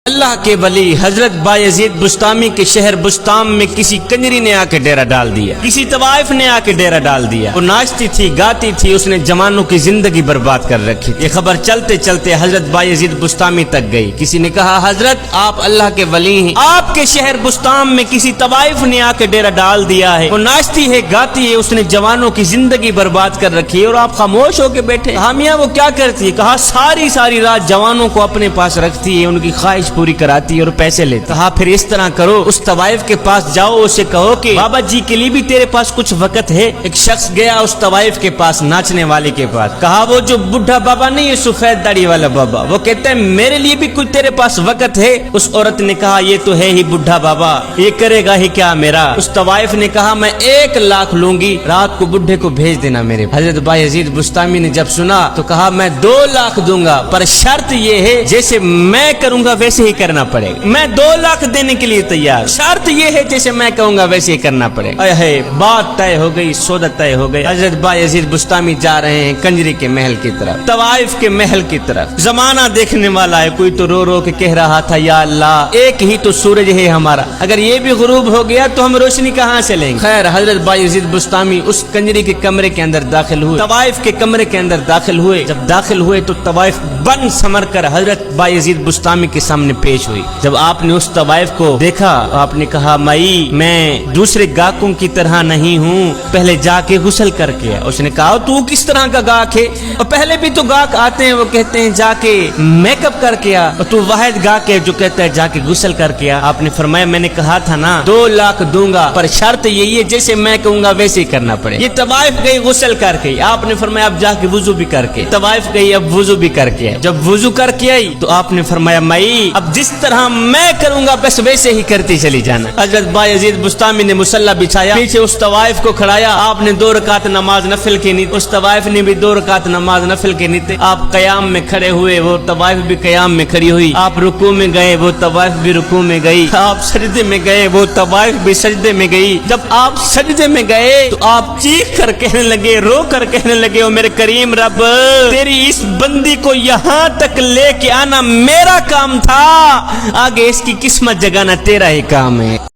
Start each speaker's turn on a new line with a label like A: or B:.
A: اللہ کے ولی حضرت بایزید بسطامی کے شہر بسطام میں کسی کنجری نے آ کے ڈیرا ڈال دیا، کسی طوائف نے آ کے ڈیرا ڈال دیا۔ وہ ناچتی تھی، گاتی تھی، اس نے جوانوں کی زندگی برباد کر رکھی۔ یہ خبر چلتے چلتے حضرت بایزید بسطامی تک گئی۔ کسی نے کہا حضرت آپ اللہ کے ولی ہیں، آپ کے شہر بسطام میں کسی طوائف نے آ کے ڈیرا ڈال دیا ہے، وہ ناچتی ہے، گاتی ہے، اس نے جوانوں کی زندگی برباد کر رکھی ہے اور آپ خاموش ہو کے بیٹھے۔ کہا میاں وہ کیا کرتی ہے؟ کہا ساری رات جوانوں کو اپنے پاس رکھتی ہے، ان کی خواہش پوری کراتی اور پیسے لیتی۔ کہا پھر اس طرح کرو، اس طوائف کے پاس جاؤ، اسے کہو کہ بابا جی کے لیے بھی تیرے پاس کچھ وقت ہے۔ ایک شخص گیا اس طوائف کے پاس، ناچنے والے کے پاس، کہا وہ جو بڈھا بابا نہیں ہے، سفید داڑھی والا بابا، وہ کہتا ہے میرے لیے بھی کچھ تیرے پاس وقت ہے۔ اس عورت نے کہا یہ تو ہے ہی بڈھا بابا، یہ کرے گا ہی کیا میرا؟ اس طوائف نے کہا میں 1 لاکھ لوں گی، رات کو بڈھے کو بھیج دینا میرے۔ حضرت بایزید بسطامی نے جب سنا تو کہا میں 2 لاکھ دوں گا، پر شرط یہ ہے جیسے میں کروں گا ویسے ہی کرنا پڑے گا۔ میں 2 لاکھ دینے کے لیے تیار، شرط یہ ہے جیسے میں کہوں گا ویسے ہی کرنا پڑے گا۔ بات طے ہو گئی، سودا طے ہو گئی۔ حضرت بایزید بسطامی جا رہے ہیں کنجری کے محل کی طرف، طوائف کے محل کی طرف۔ زمانہ دیکھنے والا ہے، کوئی تو رو رو کے کہہ رہا تھا یا اللہ ایک ہی تو سورج ہے ہمارا، اگر یہ بھی غروب ہو گیا تو ہم روشنی کہاں سے لیں گے؟ خیر حضرت بایزید بسطامی اس کنجری کے کمرے کے اندر داخل ہوئے، طوائف کے کمرے کے اندر داخل ہوئے۔ جب داخل ہوئے تو طوائف بن سمر کر حضرت بایزید بسطامی کے سامنے پیش ہوئی۔ جب آپ نے اس طوائف کو دیکھا آپ نے کہا مائی میں دوسرے گاہکوں کی طرح نہیں ہوں، پہلے جا کے غسل کر کے۔ اس نے کہا تو کس طرح کا گاہک ہے؟ اور پہلے بھی تو گاہک آتے ہیں وہ کہتے ہیں جا کے میک اپ کر کے آ، اور تو واحد گاہک ہے جو کہتا ہے جا کے غسل کر کے آ۔ آپ نے فرمایا میں نے کہا تھا نا 2 لاکھ دوں گا، پر شرط یہی ہے جیسے میں کہوں گا ویسے ہی کرنا پڑے۔ یہ طوائف گئی غسل کر کے، آپ نے فرمایا اب جا کے وضو بھی کر کے۔ طوائف گئی اب وضو بھی کر کے، جب وضو کر کے آئی تو آپ نے فرمایا مائی اب جس طرح میں کروں گا بس ویسے ہی کرتی چلی جانا۔ حضرت بایزید بسطامی نے مصلی بچھایا، پیچھے اس طوائف کو کھڑایا، آپ نے 2 رکعت نماز نفل کی نیت، اس طوائف نے بھی 2 رکعت نماز نفل کی نیت۔ آپ قیام میں کھڑے ہوئے، وہ طوائف بھی قیام میں کھڑی ہوئی۔ آپ رکوع میں گئے، وہ طوائف بھی رکوع میں گئی۔ آپ سجدے میں گئے، وہ طوائف بھی سجدے میں گئی۔ جب آپ سجدے میں گئے تو آپ چیخ کر کہنے لگے، رو کر کہنے لگے، او میرے کریم رب تیری اس بندی کو یہاں تک لے کے آنا میرا کام تھا، آگے اس کی قسمت جگانا تیرا ہی کام ہے۔